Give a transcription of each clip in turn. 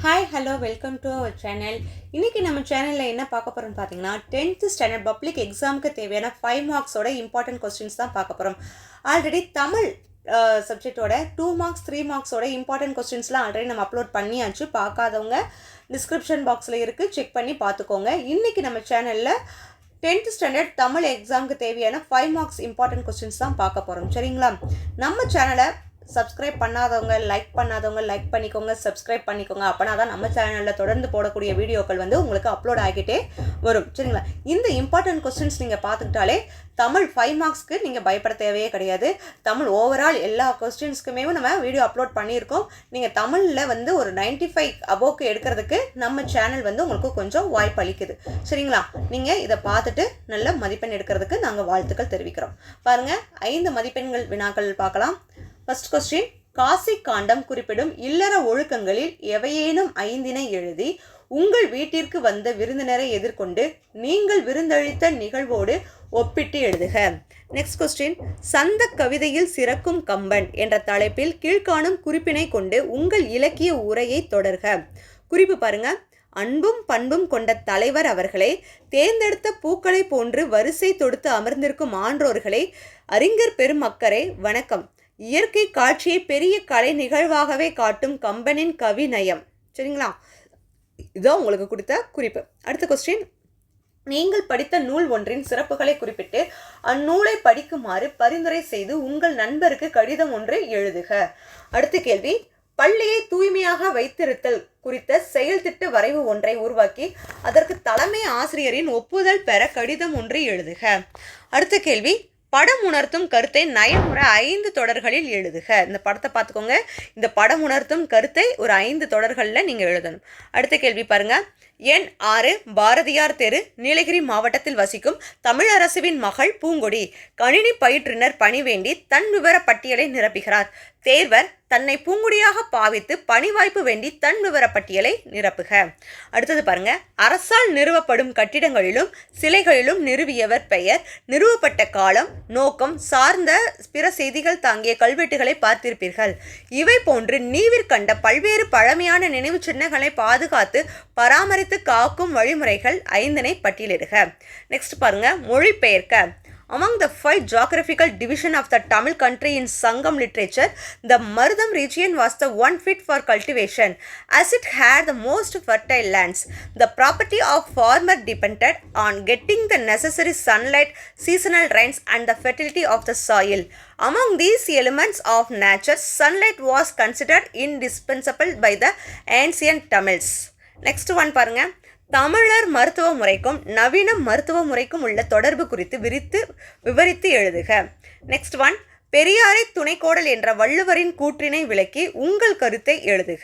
Hi hello welcome to our channel. இன்றைக்கி நம்ம சேனலில் என்ன பார்க்க போகிறோம்னு பார்த்தீங்கன்னா 10th ஸ்டாண்டர்ட் பப்ளிக் எக்ஸாமுக்கு தேவையான 5 மார்க்ஸோட இம்பார்ட்டன்ட் கொஸ்டின்ஸ் தான் பார்க்க போகிறோம். ஆல்ரெடி தமிழ் சப்ஜெக்டோட 2 மார்க்ஸ் 3 மார்க்ஸோட இம்பார்ட்டன்ட் கொஸ்டின்ஸ்லாம் ஆல்ரெடி நம்ம அப்லோட் பண்ணியாச்சு. பார்க்காதவங்க டிஸ்கிரிப்ஷன் பாக்ஸில் இருக்குது, செக் பண்ணி பார்த்துக்கோங்க. இன்றைக்கி நம்ம சேனலில் 10th ஸ்டாண்டர்ட் தமிழ் எக்ஸாமுக்கு தேவையான 5 மார்க்ஸ் இம்பார்ட்டன்ட் கொஸ்டின்ஸ் தான் பார்க்க போகிறோம். சரிங்களா? நம்ம சேனலை சப்ஸ்கிரைப் பண்ணாதவங்க லைக் பண்ணிக்கோங்க, சப்ஸ்கிரைப் பண்ணிக்கோங்க. அப்போனா தான் நம்ம சேனலில் தொடர்ந்து போடக்கூடிய வீடியோக்கள் உங்களுக்கு அப்லோட் ஆகிட்டே வரும். சரிங்களா? இந்த இம்பார்ட்டன்ட் கொஸ்டின்ஸ் நீங்கள் பார்த்துக்கிட்டாலே தமிழ் 5 மார்க்ஸ்க்கு நீங்கள் பயப்பட தேவையே கிடையாது. தமிழ் ஓவரால் எல்லா கொஸ்டின்ஸ்க்குமே நம்ம வீடியோ அப்லோட் பண்ணியிருக்கோம். நீங்கள் தமிழில் ஒரு 95 அபோவ்க்கு எடுக்கிறதுக்கு நம்ம சேனல் உங்களுக்கு கொஞ்சம் வாய்ப்பு அளிக்குது. சரிங்களா? நீங்கள் இதை பார்த்துட்டு நல்ல மதிப்பெண் எடுக்கிறதுக்கு நாங்கள் வாழ்த்துக்கள் தெரிவிக்கிறோம். பாருங்கள், 5 மதிப்பெண்கள் வினாக்கள் பார்க்கலாம். ஃபர்ஸ்ட் கொஸ்டின், காசி காண்டம் குறிப்பிடும் இல்லற ஒழுக்கங்களில் எவையேனும் 5 எழுதி உங்கள் வீட்டிற்கு வந்த விருந்தினரை எதிர்கொண்டு நீங்கள் விருந்தளித்த நிகழ்வோடு ஒப்பிட்டு எழுதுக. நெக்ஸ்ட் கொஸ்டின், சந்த கவிதையில் சிறக்கும் கம்பன் என்ற தலைப்பில் கீழ்காணும் குறிப்பினை கொண்டு உங்கள் இலக்கிய உரையை தொடர்க. குறிப்பு பாருங்க. அன்பும் பண்பும் கொண்ட தலைவர் அவர்களே, தேர்ந்தெடுத்த பூக்களை போன்று வரிசை தொடுத்து அமர்ந்திருக்கும் ஆன்றோர்களே, அறிஞர் பெருமக்கரே, வணக்கம். இயற்கை காட்சியை பெரிய கலை நிகழ்வாகவே காட்டும் கம்பனின் கவி நயம். சரிங்களா? இதோ உங்களுக்கு கொடுத்த குறிப்பு. அடுத்த கொஸ்டின், நீங்கள் படித்த நூல் ஒன்றின் சிறப்புகளை குறிப்பிட்டு அந்நூலை படிக்குமாறு பரிந்துரை செய்து உங்கள் நண்பருக்கு கடிதம் ஒன்று எழுதுக. அடுத்த கேள்வி, பள்ளியை தூய்மையாக வைத்திருத்தல் குறித்த செயல் திட்ட வரைவு ஒன்றை உருவாக்கி அதற்கு தலைமை ஆசிரியரின் ஒப்புதல் பெற கடிதம் ஒன்று எழுதுக. அடுத்த கேள்வி, படம் உணர்த்தும் கருத்தை நயமுறை 5 தொடர்களில் எழுதுக. இந்த படத்தை பார்த்துக்கோங்க. இந்த படம் உணர்த்தும் கருத்தை ஒரு 5 தொடர்களில் நீங்கள் எழுதணும். அடுத்த கேள்வி பாருங்க. எண் 6, பாரதியார் தெரு, நீலகிரி மாவட்டத்தில் வசிக்கும் தமிழரசுவின் மகள் பூங்கொடி கணினி பயிற்றுனர் பணி வேண்டி தன் விவர பட்டியலை நிரப்புகிறார். தேர்வர் தன்னை பூங்குடியாக பாவித்து பணி வாய்ப்பு வேண்டி தன் விவர பட்டியலை நிரப்புக. அடுத்தது பாருங்க. அரசால் நிறுவப்படும் கட்டிடங்களிலும் சிலைகளிலும் நிறுவியவர் பெயர், நிறுவப்பட்ட காலம், நோக்கம் சார்ந்த பிற செய்திகள் தாங்கிய கல்வெட்டுகளை பார்த்திருப்பீர்கள். இவை போன்று நீவிற்கண்ட பல்வேறு பழமையான நினைவு சின்னங்களை பாதுகாத்து பராமரித்து காக்கும் வழிமுறைகள் 5 பட்டியலிடுக. நெக்ஸ்ட் பாருங்க. மொழிபெயர்க்க. Among the 5 geographical divisions of the Tamil country in Sangam literature, the Marudam region was the one fit for cultivation, as it had the most fertile lands. The property of farmer depended on getting the necessary sunlight, seasonal rains, and the fertility of the soil. Among these elements of nature, sunlight was considered indispensable by the ancient Tamils. Next one பாருங்க. தமிழர் மருத்துவ முறைக்கும் நவீன மருத்துவ முறைக்கும் உள்ள தொடர்பு குறித்து விவரித்து எழுதுக. நெக்ஸ்ட் ஒன், பெரியாரை துணைக்கோடல் என்ற வள்ளுவரின் கூற்றினை விளக்கி உங்கள் கருத்தை எழுதுக.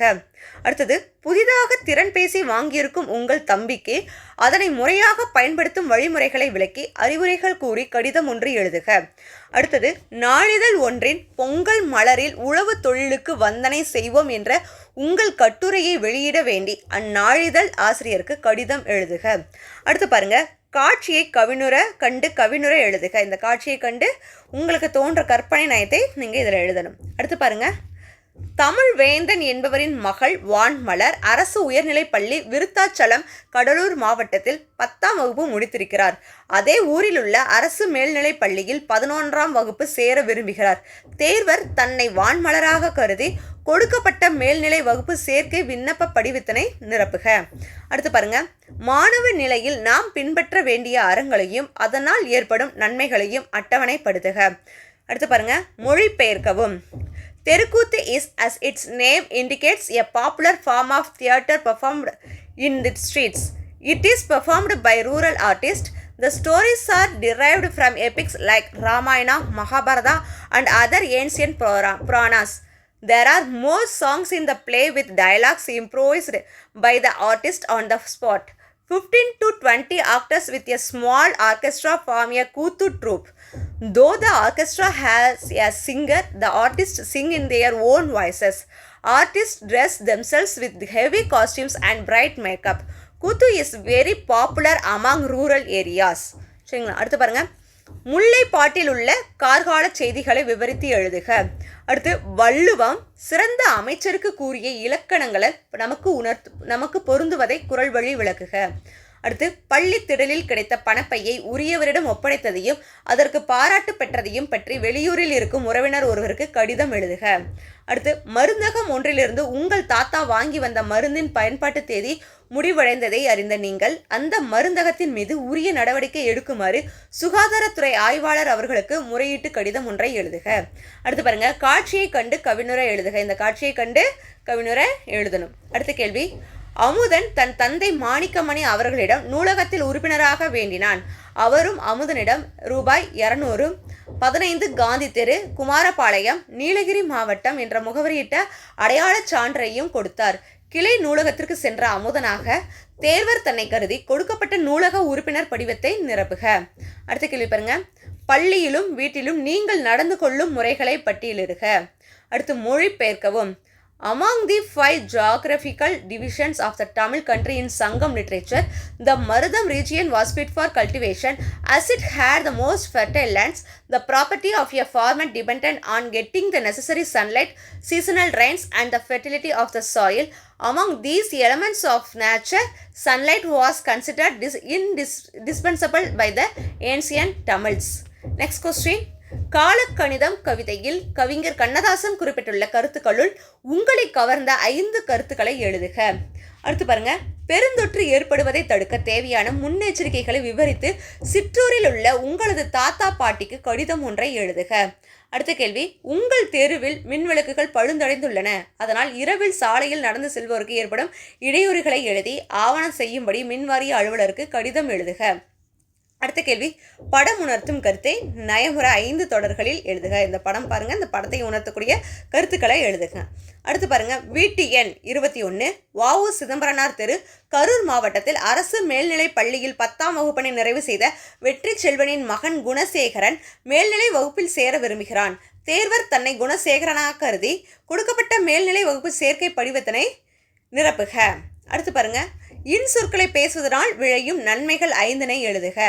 அடுத்தது, புதிதாக திறன் பேசி வாங்கியிருக்கும் உங்கள் தம்பிக்கு அதனை முறையாக பயன்படுத்தும் வழிமுறைகளை விளக்கி அறிவுரைகள் கூறி கடிதம் ஒன்று எழுதுக. அடுத்தது, நாளிதழ் ஒன்றின் பொங்கல் மலரில் உழவு தொழிலுக்கு வந்தனை செய்வோம் என்ற உங்கள் கட்டுரையை வெளியிட வேண்டி அந்நாளிதழ் ஆசிரியருக்கு கடிதம் எழுதுக. அடுத்து பாருங்க. காட்சியை கவினுரை எழுதுக. இந்த காட்சியை கண்டு உங்களுக்கு தோன்ற கற்பனை நயத்தை நீங்கள் இதில் எழுதணும். அடுத்து பாருங்க. தமிழ் வேந்தன் என்பவரின் மகள் வான்மலர் அரசு உயர்நிலைப்பள்ளி விருத்தாச்சலம் கடலூர் மாவட்டத்தில் 10ஆம் வகுப்பு முடித்திருக்கிறார். அதே ஊரில் உள்ள அரசு மேல்நிலைப் பள்ளியில் 11ஆம் வகுப்பு சேர விரும்புகிறார். தேர்வர் தன்னை வான்மலராக கருதி கொடுக்கப்பட்ட மேல்நிலை வகுப்பு சேர்க்கை விண்ணப்ப படிவத்தினை நிரப்புக. அடுத்து பாருங்க. மாணவ நிலையில் நாம் பின்பற்ற வேண்டிய அறங்களையும் அதனால் ஏற்படும் நன்மைகளையும் அட்டவணைப்படுத்துக. அடுத்து பாருங்க. மொழிபெயர்க்கவும். தெருக்கூத்து is, as its name indicates, a popular form of theatre performed in the streets. It is performed by rural artists. The stories are derived from epics like Ramayana, Mahabharata, and other ancient Puranas. There are more songs in the play with dialogues improvised by the artist on the spot. 15 to 20 actors with a small orchestra form a Kuthu troupe. Though the orchestra has a singer, the artists sing in their own voices. Artists dress themselves with heavy costumes and bright makeup. Kuthu is very popular among rural areas. சரிங்களா? அடுத்து பாருங்க. முல்லைப்பாட்டில் உள்ள கார்கால செய்திகளை விவரித்து எழுதுக. அடுத்து வள்ளுவம் சிறந்த அமைச்சருக்கு கூறிய இலக்கணங்களை நமக்கு பொருந்துவதை குறள் வழி விளக்குக. அடுத்து பள்ளி திடலில் கிடைத்த பணப்பையை உரியவரிடம் ஒப்படைத்ததையும் அதற்கு பாராட்டு பெற்றதையும் பற்றி வெளியூரில் இருக்கும் உறவினர் ஒருவருக்கு கடிதம் எழுதுக. அடுத்து மருந்தகம் ஒன்றிலிருந்து உங்கள் தாத்தா வாங்கி வந்த மருந்தின் பயன்பாட்டு தேதி முடிவடைந்ததை அறிந்த நீங்கள் அந்த மருந்தகத்தின் மீது உரிய நடவடிக்கை எடுக்குமாறு சுகாதாரத்துறை ஆய்வாளர் அவர்களுக்கு முறையீட்டு கடிதம் ஒன்றை எழுதுக. அடுத்து பாருங்க, காட்சியை கண்டு கவினுரை எழுதுக. இந்த காட்சியை கண்டு கவினுரை எழுதணும். அடுத்த கேள்வி, அமுதன் தன் தந்தை மாணிக்கமணி அவர்களிடம் நூலகத்தில் உறுப்பினராக வேண்டினான். அவரும் அமுதனிடம் ரூபாய் 200 15 காந்தி தெரு, குமாரபாளையம், நீலகிரி மாவட்டம் என்ற முகவரியிட்ட அடையாளச் சான்றையும் கொடுத்தார். கிளை நூலகத்திற்கு சென்ற அமுதனாக தேர்வர் தன்னை கருதி கொடுக்கப்பட்ட நூலக உறுப்பினர் படிவத்தை நிரப்புக. அடுத்த கேள்வி பாருங்க, பள்ளியிலும் வீட்டிலும் நீங்கள் நடந்து கொள்ளும் முறைகளை பட்டியலிடுக. அடுத்து மொழிபெயர்க்கவும். Among the 5 geographical divisions of the Tamil country in Sangam literature, the Marudam region was fit for cultivation as it had the most fertile lands. The property of a farmer depended on getting the necessary sunlight, seasonal rains and the fertility of the soil. Among these elements of nature, sunlight was considered indispensable by the ancient Tamils. Next question. காலக்கணிதம் கவிதையில் கவிஞர் கண்ணதாசன் குறிப்பிட்டுள்ள கருத்துக்களுள் உங்களை கவர்ந்த 5 கருத்துக்களை எழுதுக. அடுத்து பாருங்க, பெருந்தொற்று ஏற்படுவதை தடுக்க தேவையான முன்னெச்சரிக்கைகளை விவரித்து சிற்றூரில் உள்ள உங்களது தாத்தா பாட்டிக்கு கடிதம் ஒன்றை எழுதுக. அடுத்த கேள்வி, உங்கள் தெருவில் மின்விளக்குகள் பழுந்தடைந்துள்ளன. அதனால் இரவில் சாலையில் நடந்து செல்வோருக்கு ஏற்படும் இடையூறுகளை எழுதி ஆவணம் செய்யும்படி மின்வாரிய அலுவலருக்கு கடிதம் எழுதுக. அடுத்த கேள்வி, படம் உணர்த்தும் கருத்தை நயமுறை 5 தொடர்களில் எழுதுக. இந்த படம் பாருங்க, இந்த படத்தை உணர்த்தக்கூடிய கருத்துக்களை எழுதுக. அடுத்து பாருங்க, வீட்டு எண் 21, வ.உ. சிதம்பரனார் தெரு, கரூர் மாவட்டத்தில் அரசு மேல்நிலை பள்ளியில் 10ஆம் வகுப்பினை நிறைவு செய்த வெற்றி செல்வனின் மகன் குணசேகரன் மேல்நிலை வகுப்பில் சேர விரும்புகிறான். தேர்வர் தன்னை குணசேகரனாக கருதி கொடுக்கப்பட்ட மேல்நிலை வகுப்பு சேர்க்கை படிவத்தினை நிரப்புக. அடுத்து பாருங்க, இன் சொற்களை பேசுவதனால் விளையும் நன்மைகள் 5 எழுதுக.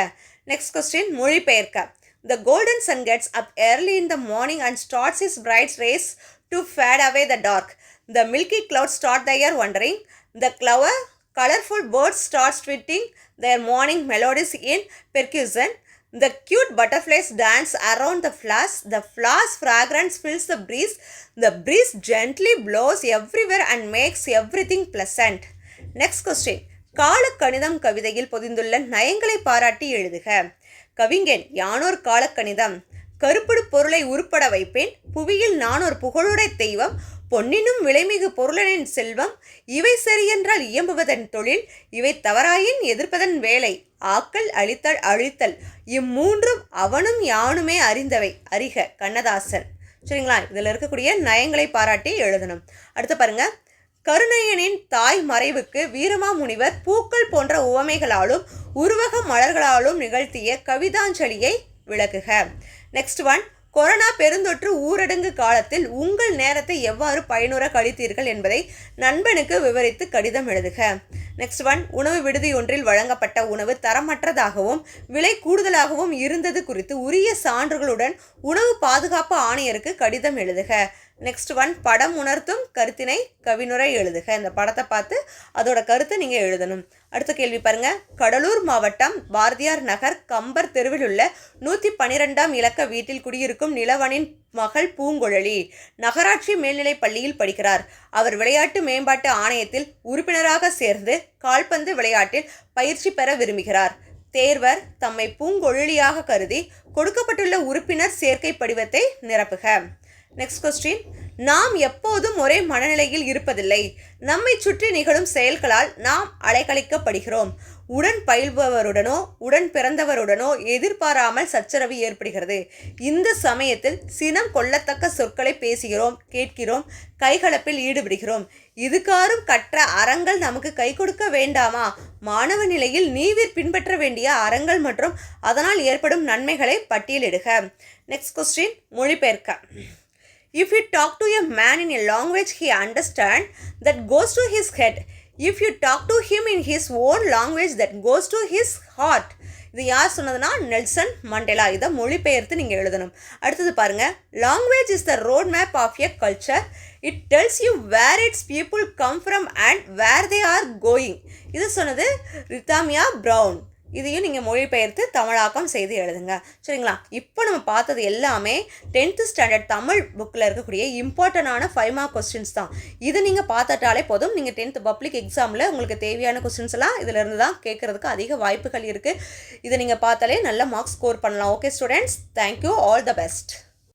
நெக்ஸ்ட் கொஸ்டின், மொழிபெயர்க்க. The golden sun gets up early in the morning and starts his bright rays to fade away the dark. The milky clouds start their wandering. The colorful birds start tweeting their morning melodies in percussion. The cute butterflies dance around the flowers. The flowers' fragrance fills the breeze. The breeze gently blows everywhere and makes everything pleasant. Next question, காலக்கணிதம் கவிதையில் பொதிந்துள்ள நயங்களை பாராட்டி எழுதுக. கவிஞன் யானோர் காலக்கணிதம். கருப்படு பொருளை உருப்பட வைப்பேன், புவியில் நானோர் புகழுடை தெய்வம், பொன்னினும் விலைமிகு பொருளனின் செல்வம், இவை சரியென்றால் இயம்புவதன் தொழில், இவை தவறாயின் எதிர்ப்பதன் வேலை, ஆக்கல் அழித்தல் அழித்தல், இம்மூன்றும் அவனும் யானுமே அறிந்தவை, அறிக. கண்ணதாசன். சரிங்களா, இதில் இருக்கக்கூடிய நயங்களை பாராட்டி எழுதணும். அடுத்து பாருங்க, கருணையனின் தாய் மறைவுக்கு வீரமாமுனிவர் பூக்கள் போன்ற உவமைகளாலும் உருவக மலர்களாலும் நிகழ்த்திய கவிதாஞ்சலியை விளக்குக. நெக்ஸ்ட் ஒன், கொரோனா பெருந்தொற்று ஊரடங்கு காலத்தில் உங்கள் நேரத்தை எவ்வாறு பயனுற கழித்தீர்கள் என்பதை நண்பனுக்கு விவரித்து கடிதம் எழுதுக. நெக்ஸ்ட் ஒன், உணவு விடுதி ஒன்றில் வழங்கப்பட்ட உணவு தரமற்றதாகவும் விலை கூடுதலாகவும் இருந்தது குறித்து உரிய சான்றுகளுடன் உணவு பாதுகாப்பு ஆணையருக்கு கடிதம் எழுதுக. நெக்ஸ்ட் ஒன், படம் உணர்த்தும் கருத்தினை கவினுரை எழுதுக. இந்த படத்தை பார்த்து அதோட கருத்தை நீங்கள் எழுதணும். அடுத்த கேள்வி பாருங்க, கடலூர் மாவட்டம் பாரதியார் நகர் கம்பர் தெருவில் உள்ள 112ஆம் இலக்க வீட்டில் குடியிருக்கும் நிலவனின் மகள் பூங்குழலி நகராட்சி மேல்நிலைப் பள்ளியில் படிக்கிறார். அவர் விளையாட்டு மேம்பாட்டு ஆணையத்தில் உறுப்பினராக சேர்ந்து கால்பந்து விளையாட்டில் பயிற்சி பெற விரும்புகிறார். தேர்வர் தம்மை பூங்குழலியாக கருதி கொடுக்கப்பட்டுள்ள உறுப்பினர் சேர்க்கை படிவத்தை நிரப்புக. நெக்ஸ்ட் கொஸ்டின், நாம் எப்போதும் ஒரே மனநிலையில் இருப்பதில்லை. நம்மை சுற்றி நிகழும் செயல்களால் நாம் அலைக்கழிக்கப்படுகிறோம். உடன் பயில்பவருடனோ உடன் பிறந்தவருடனோ எதிர்பாராமல் சச்சரவு ஏற்படுகிறது. இந்த சமயத்தில் சினம் கொள்ளத்தக்க சொற்களை பேசுகிறோம், கேட்கிறோம், கைகலப்பில் ஈடுபடுகிறோம். இதுகாரும் கற்ற அறங்கள் நமக்கு கை கொடுக்க வேண்டாமா? மாணவ நிலையில் நீவிர் பின்பற்ற வேண்டிய அறங்கள் மற்றும் அதனால் ஏற்படும் நன்மைகளை பட்டியலிடுக. நெக்ஸ்ட் கொஸ்டின், மொழிபெயர்க்க. If you talk to a man in a language he understands, that goes to his head. If you talk to him in his own language, that goes to his heart. இது யார் சொன்னதுன்னா Nelson Mandela. இதை மொழிபெயர்த்து நீங்கள் எழுதணும். அடுத்தது பாருங்கள், language is the road map of a culture. It tells you where its people come from and where they are going. இது சொன்னது ரித்தாமியா ப்ரவுன். இதையும் நீங்கள் மொழிபெயர்த்து தமிழாக்கம் செய்து எழுதுங்க. சரிங்களா? இப்போ நம்ம பார்த்தது எல்லாமே 10th ஸ்டாண்டர்ட் தமிழ் புக்கில் இருக்கக்கூடிய இம்பார்ட்டண்டான 5 மார்க் கொஸ்டின்ஸ் தான். இது நீங்கள் பார்த்துட்டாலே போதும். நீங்கள் 10th பப்ளிக் எக்ஸாமில் உங்களுக்கு தேவையான கொஸ்டின்ஸ் எல்லாம் இதிலிருந்து தான் கேட்குறதுக்கு அதிக வாய்ப்புகள் இருக்குது. இதை நீங்கள் பார்த்தாலே நல்ல மார்க்ஸ் ஸ்கோர் பண்ணலாம். Okay students, thank you, all the best.